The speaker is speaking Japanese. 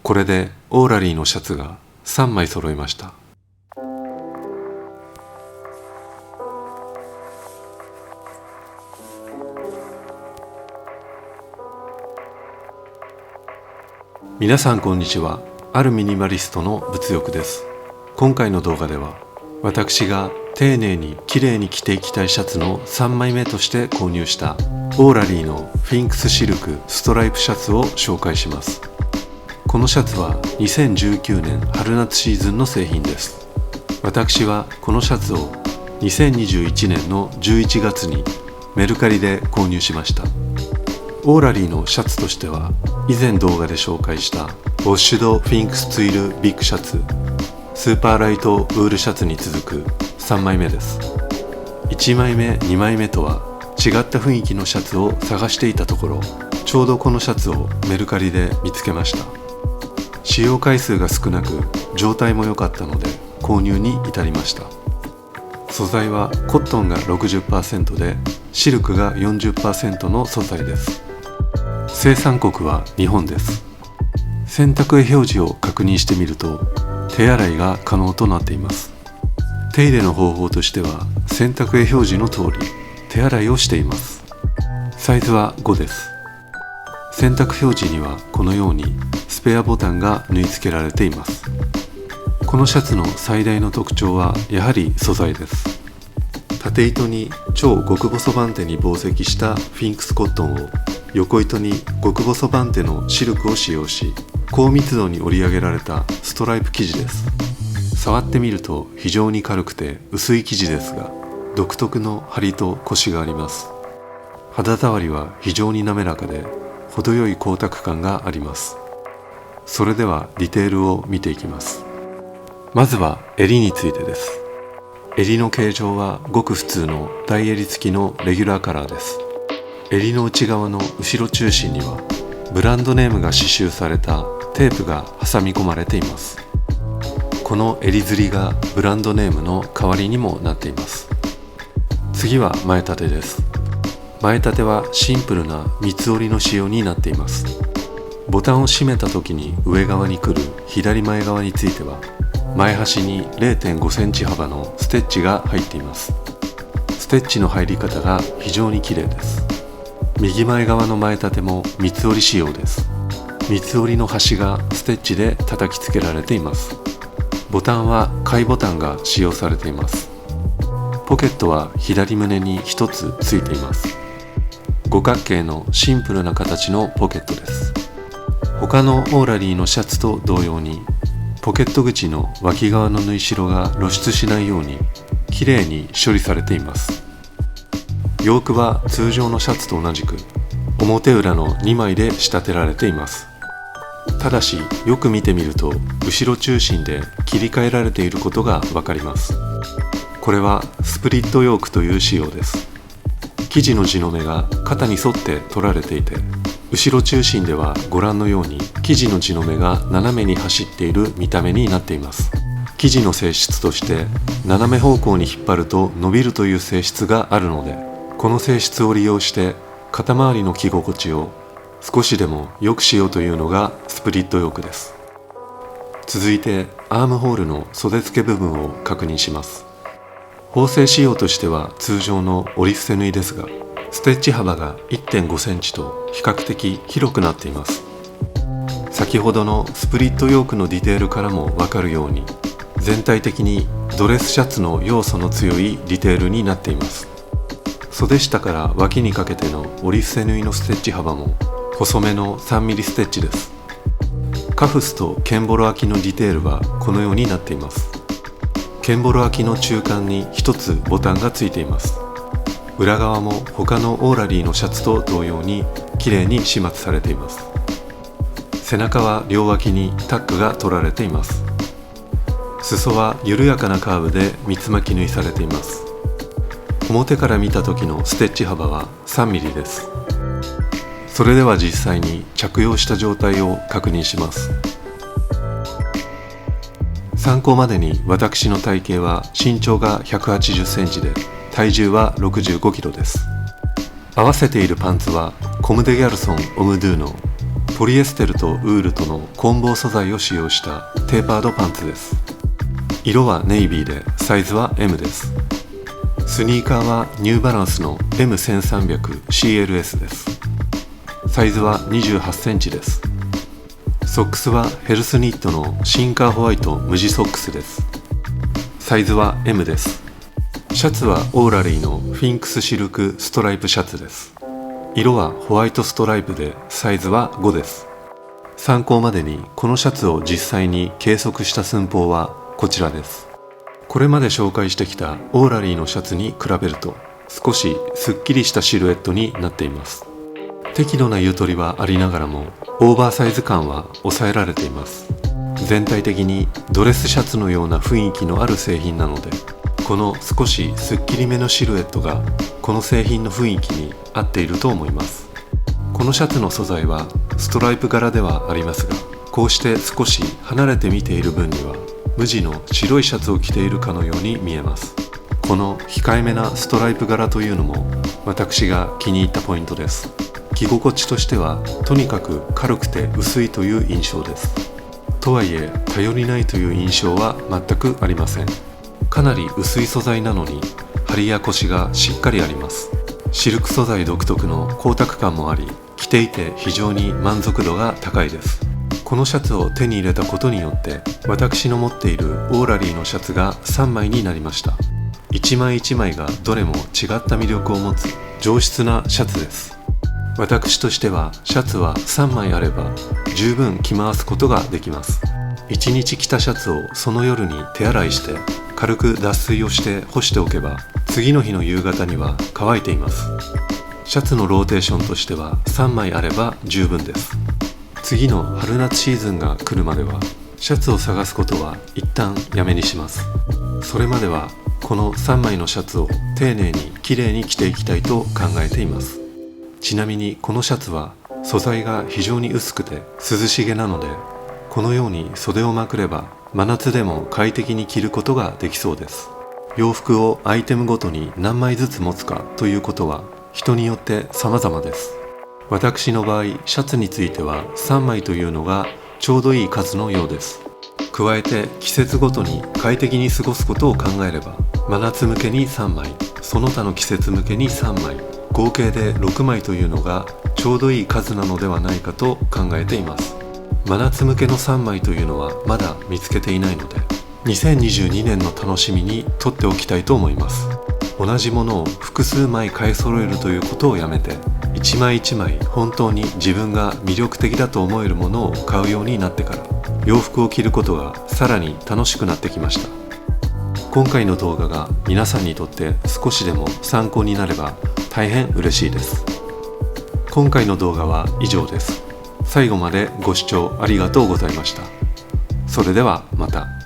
これでオーラリーのシャツが3枚揃いました。皆さんこんにちは。あるミニマリストの物欲です。今回の動画では私が丁寧に綺麗に着ていきたいシャツの3枚目として購入したオーラリーのフィンクスシルクストライプシャツを紹介します。このシャツは2019年春夏シーズンの製品です。私はこのシャツを2021年の11月にメルカリで購入しました。オーラリーのシャツとしては以前動画で紹介したウォッシュドフィンクスツイルビッグシャツ、スーパーライトウールシャツに続く3枚目です。1枚目2枚目とは違った雰囲気のシャツを探していたところ、ちょうどこのシャツをメルカリで見つけました。使用回数が少なく状態も良かったので購入に至りました。素材はコットンが 60% でシルクが 40% の素材です。生産国は日本です。洗濯絵表示を確認してみると手洗いが可能となっています。手入れの方法としては洗濯絵表示の通り手洗いをしています。サイズは5です。洗濯表示にはこのようにスペアボタンが縫い付けられています。このシャツの最大の特徴はやはり素材です。縦糸に超極細番手に紡績したフィンクスコットンを、横糸に極細番手のシルクを使用し、高密度に織り上げられたストライプ生地です。触ってみると非常に軽くて薄い生地ですが、独特の張りとコシがあります。肌触りは非常に滑らかで程よい光沢感があります。それではディテールを見ていきます。まずは襟についてです。襟の形状はごく普通の大襟付きのレギュラーカラーです。襟の内側の後ろ中心にはブランドネームが刺繍されたテープが挟み込まれています。この襟ずりがブランドネームの代わりにもなっています。次は前立てです。前立てはシンプルな三つ折りの仕様になっています。ボタンを閉めた時に上側に来る左前側については前端に 0.5 センチ幅のステッチが入っています。ステッチの入り方が非常に綺麗です。右前側の前立ても三つ折り仕様です。三つ折りの端がステッチで叩きつけられています。ボタンは貝ボタンが使用されています。ポケットは左胸に一つついています。五角形のシンプルな形のポケットです。他のオーラリーのシャツと同様にポケット口の脇側の縫い代が露出しないようにきれいに処理されています。ヨークは通常のシャツと同じく表裏の2枚で仕立てられています。ただしよく見てみると後ろ中心で切り替えられていることがわかります。これはスプリットヨークという仕様です。生地の地の目が肩に沿って取られていて、後ろ中心ではご覧のように生地の地の目が斜めに走っている見た目になっています。生地の性質として斜め方向に引っ張ると伸びるという性質があるので、この性質を利用して肩周りの着心地を少しでも良くしようというのがスプリットヨークです。続いてアームホールの袖付け部分を確認します。縫製仕様としては通常の折り伏せ縫いですが、ステッチ幅が 1.5 センチと比較的広くなっています。先ほどのスプリットヨークのディテールからもわかるように、全体的にドレスシャツの要素の強いディテールになっています。袖下から脇にかけての折り伏せ縫いのステッチ幅も細めの 3mm ステッチです。カフスとケンボロ空きのディテールはこのようになっています。ケンボロ空きの中間に一つボタンがついています。裏側も他のオーラリーのシャツと同様にきれいに始末されています。背中は両脇にタックが取られています。裾は緩やかなカーブで三つ巻き縫いされています。表から見た時のステッチ幅は 3mm です。それでは実際に着用した状態を確認します。参考までに私の体型は身長が180センチで体重は65キロです。合わせているパンツはコム・デ・ギャルソン・オムドゥのポリエステルとウールとの混紡素材を使用したテーパードパンツです。色はネイビーでサイズは M です。スニーカーはニューバランスの M1300CLS です。サイズは28センチです。ソックスはヘルスニットのシンカーホワイト無地ソックスです。サイズは M です。シャツはオーラリーのフィンクスシルクストライプシャツです。色はホワイトストライプでサイズは5です。参考までにこのシャツを実際に計測した寸法はこちらです。これまで紹介してきたオーラリーのシャツに比べると少しすっきりしたシルエットになっています。適度なゆとりはありながらもオーバーサイズ感は抑えられています。全体的にドレスシャツのような雰囲気のある製品なので、この少しすっきりめのシルエットがこの製品の雰囲気に合っていると思います。このシャツの素材はストライプ柄ではありますが、こうして少し離れて見ている分には無地の白いシャツを着ているかのように見えます。この控えめなストライプ柄というのも私が気に入ったポイントです。着心地としてはとにかく軽くて薄いという印象です。とはいえ頼りないという印象は全くありません。かなり薄い素材なのに張りやコシがしっかりあります。シルク素材独特の光沢感もあり、着ていて非常に満足度が高いです。このシャツを手に入れたことによって私の持っているオーラリーのシャツが3枚になりました。一枚一枚がどれも違った魅力を持つ上質なシャツです。私としてはシャツは3枚あれば十分着回すことができます。1日着たシャツをその夜に手洗いして軽く脱水をして干しておけば次の日の夕方には乾いています。シャツのローテーションとしては3枚あれば十分です。次の春夏シーズンが来るまではシャツを探すことは一旦やめにします。それまではこの3枚のシャツを丁寧にきれいに着ていきたいと考えています。ちなみにこのシャツは素材が非常に薄くて涼しげなので、このように袖をまくれば真夏でも快適に着ることができそうです。洋服をアイテムごとに何枚ずつ持つかということは人によって様々です。私の場合シャツについては3枚というのがちょうどいい数のようです。加えて季節ごとに快適に過ごすことを考えれば真夏向けに3枚、その他の季節向けに3枚、合計で6枚というのがちょうどいい数なのではないかと考えています。真夏向けの3枚というのはまだ見つけていないので、2022年の楽しみに取っておきたいと思います。同じものを複数枚買い揃えるということをやめて、一枚一枚本当に自分が魅力的だと思えるものを買うようになってから、洋服を着ることがさらに楽しくなってきました。今回の動画が皆さんにとって少しでも参考になれば大変嬉しいです。今回の動画は以上です。最後までご視聴ありがとうございました。それではまた。